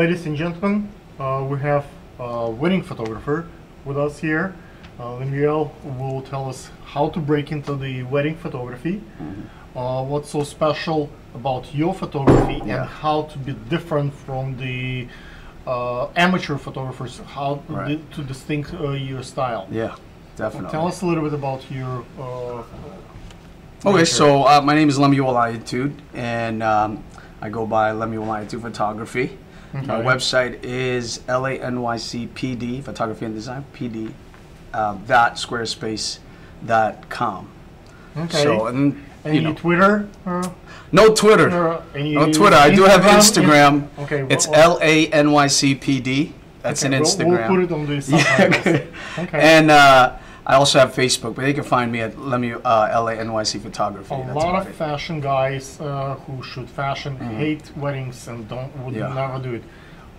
Ladies and gentlemen, we have a wedding photographer with us here. Lemuel will tell us how to break into the wedding photography, what's so special about your photography, and how to be different from the amateur photographers, how to distinct your style. Yeah, definitely. Tell us a little bit about your okay, so my name is Lemuel Ayatute, and I go by Lemuel Ayatute Photography. Our website is LANYCPD, Photography and Design, PD, .squarespace.com. Okay. So, and, any Twitter? No Twitter. No Twitter. I do have Instagram. Okay. It's LANYCPD. That's an Instagram. We'll put it on the subtitles. Okay. And I also have Facebook, but they can find me at LANYC Photography. A lot of fashion guys who shoot fashion hate weddings and would never do it.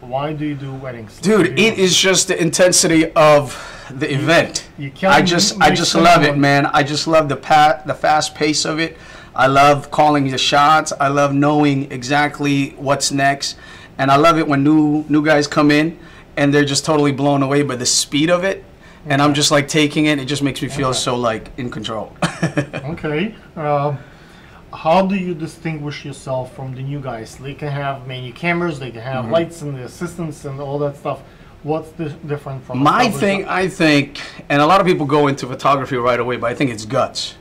Why do you do weddings? Dude, it is just the intensity of the event. I just love it, man. I just love the fast pace of it. I love calling the shots. I love knowing exactly what's next, and I love it when new guys come in and they're just totally blown away by the speed of it. And I'm just like taking it. It just makes me feel so like in control. Okay. How do you distinguish yourself from the new guys? They can have many cameras. They can have lights and the assistants and all that stuff. What's different from my thing? I think, and a lot of people go into photography right away, but I think it's guts.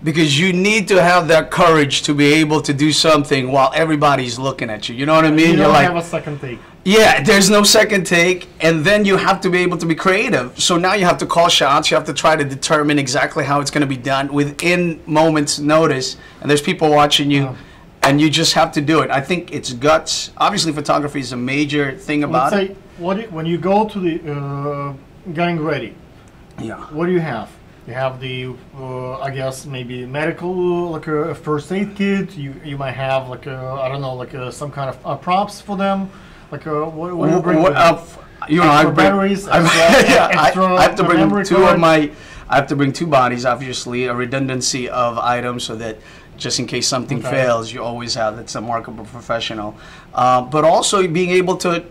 Because you need to have that courage to be able to do something while everybody's looking at you. You know what I mean? You don't You're like, have a second take. Yeah, there's no second take, and then you have to be able to be creative. So now you have to call shots. You have to try to determine exactly how it's going to be done within moments' notice. And there's people watching you, and you just have to do it. I think it's guts. Obviously, photography is a major thing about it. When you go to the getting ready, what do you have? You have the, I guess, maybe medical, like a first aid kit. You might have like I don't know, like some kind of props for them. Like what do you bring? You know, I bring batteries. I have to bring two of my. I have to bring two bodies, obviously, a redundancy of items, so that just in case something fails, you always have. That's a mark of a professional. But also being able to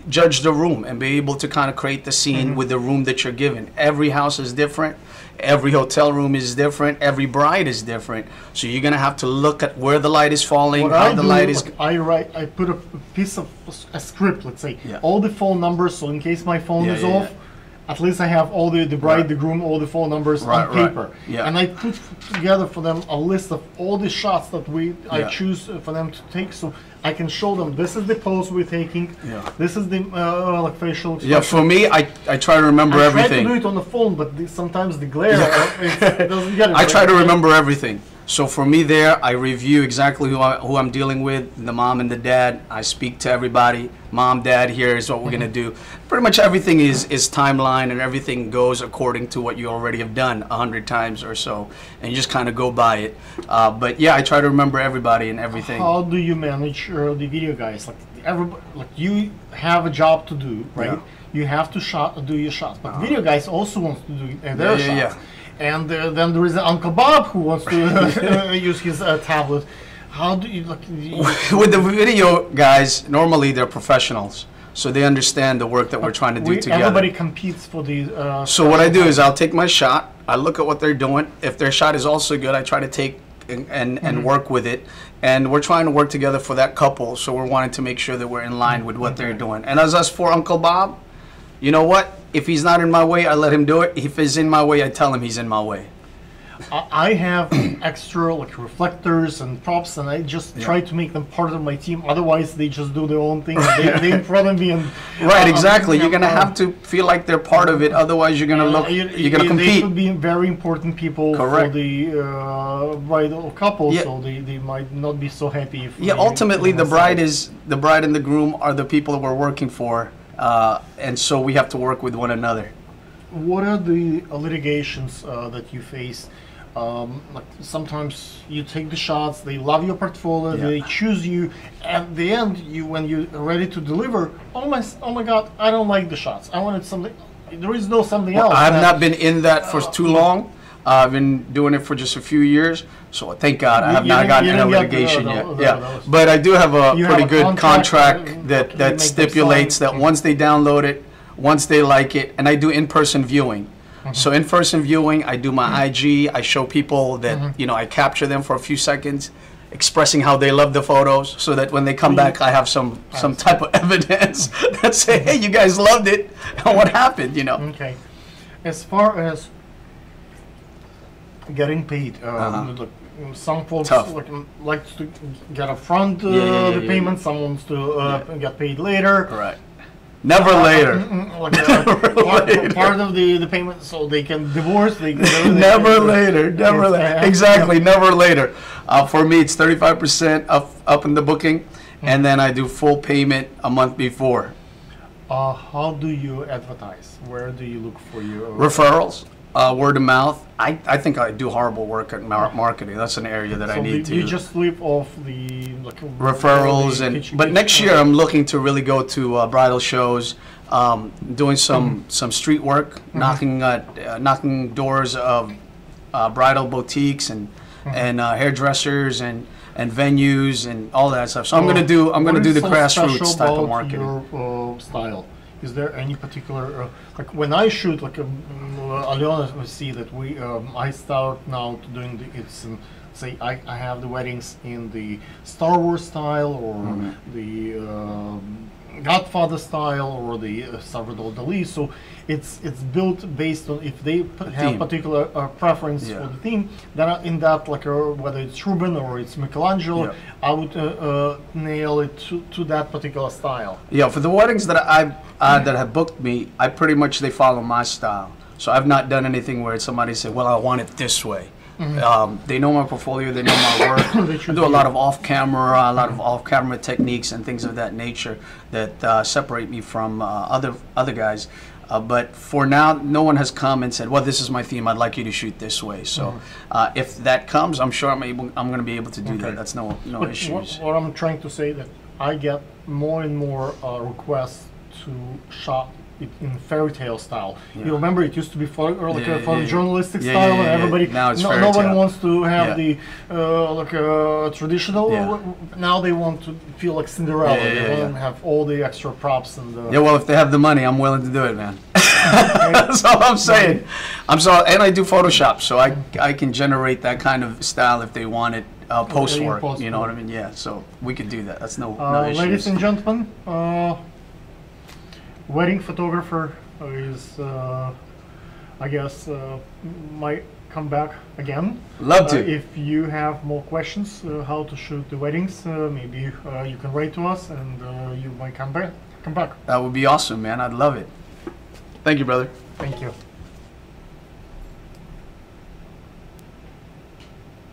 judge the room and be able to kind of create the scene with the room that you're given. Every house is different. Every hotel room is different. Every bride is different. So you're gonna have to look at where the light is falling, how the light is. I put a piece of a script. Let's say all the phone numbers. So in case my phone is off, at least I have all the bride, the groom, all the phone numbers on paper. And I put together for them a list of all the shots that I choose for them to take. So I can show them this is the pose we're taking. This is the like facial expression. Yeah, for me, I try to remember everything. I try to do it on the phone, but sometimes the glare it doesn't get it. I try to remember everything. So for me there, I review exactly who I'm dealing with, the mom and the dad. I speak to everybody. Mom, dad, here is what we're going to do. Pretty much everything is timeline, and everything goes according to what you already have done 100 times or so. And you just kind of go by it. But yeah, I try to remember everybody and everything. How do you manage the video guys? Like you have a job to do, right? You have to do your shots. But video guys also want to do their shots. And then there is Uncle Bob who wants to use his tablet. How do you with the video guys? Normally they're professionals, so they understand the work that we're trying to do together. Everybody competes for the. So what I do is I'll take my shot. I look at what they're doing. If their shot is also good, I try to take and work with it. And we're trying to work together for that couple. So we're wanting to make sure that we're in line with what they're doing. And as for Uncle Bob, you know what? If he's not in my way, I let him do it. If he's in my way, I tell him he's in my way. I have extra like reflectors and props, and I just try to make them part of my team. Otherwise, they just do their own thing. They in front of me and exactly. You're gonna have to feel like they're part of it. Otherwise, you're gonna look. You're gonna compete. They should be very important people for the bridal couple, so they might not be so happy. If ultimately, the bride and the groom are the people that we're working for. And so we have to work with one another. What are the litigations that you face? Like sometimes you take the shots, they love your portfolio, they choose you. At the end, when you're ready to deliver, oh my God, I don't like the shots. I wanted something. There is no something else. I've not been in that for too long. I've been doing it for just a few years, so thank God I have not gotten into litigation yet. Yeah, but I do have a pretty good contract that stipulates that once they download it, once they like it, and I do in-person viewing. So in-person viewing, I do my IG. I show people that I capture them for a few seconds, expressing how they love the photos, so that when they come back, I have some type of evidence that say, hey, you guys loved it, and what happened, Okay. As far as getting paid, look, some folks like to get upfront the payment, some wants to get paid later. Correct. Never later. Part of the payment, so they can divorce. Never later. Exactly, never later. For me, it's 35% up in the booking, and then I do full payment a month before. How do you advertise? Where do you look for your referrals? Word of mouth. I think I do horrible work at marketing. That's an area that I need to. You just live off the referrals, but next year I'm looking to really go to bridal shows, doing some street work, knocking doors of bridal boutiques and hairdressers and venues and all that stuff. So I'm gonna do the grassroots type of marketing. Your style. Is there any particular like when I shoot Aliona will see that I start now to doing say I have the weddings in the Star Wars style or the Godfather style or the Salvador Dali, so it's built based on if they have particular preference for the theme. Then in that whether it's Ruben or it's Michelangelo, I would nail it to that particular style. Yeah, for the weddings that that have booked me, I pretty much they follow my style. So I've not done anything where somebody said, "Well, I want it this way." They know my portfolio, they know my work. I do a lot of off-camera techniques and things of that nature that separate me from other guys. But for now, no one has come and said, "Well, this is my theme. I'd like you to shoot this way." So if that comes, I'm sure I'm going to be able to do that. That's no issues. What I'm trying to say that I get more and more requests to shot it in fairy tale style. You remember it used to be photojournalistic style, and everybody now it's no one wants to have the traditional. Now they want to feel like Cinderella. They want to have all the extra props and well, if they have the money, I'm willing to do it, man. That's all I'm saying. And I do Photoshop, so I can generate that kind of style if they want it post work. You know what I mean? Yeah, so we could do that. That's no issues. Ladies and gentlemen, wedding photographer is, I guess, might come back again. Love to. If you have more questions how to shoot the weddings, maybe you can write to us and you might come back. That would be awesome, man. I'd love it. Thank you, brother. Thank you.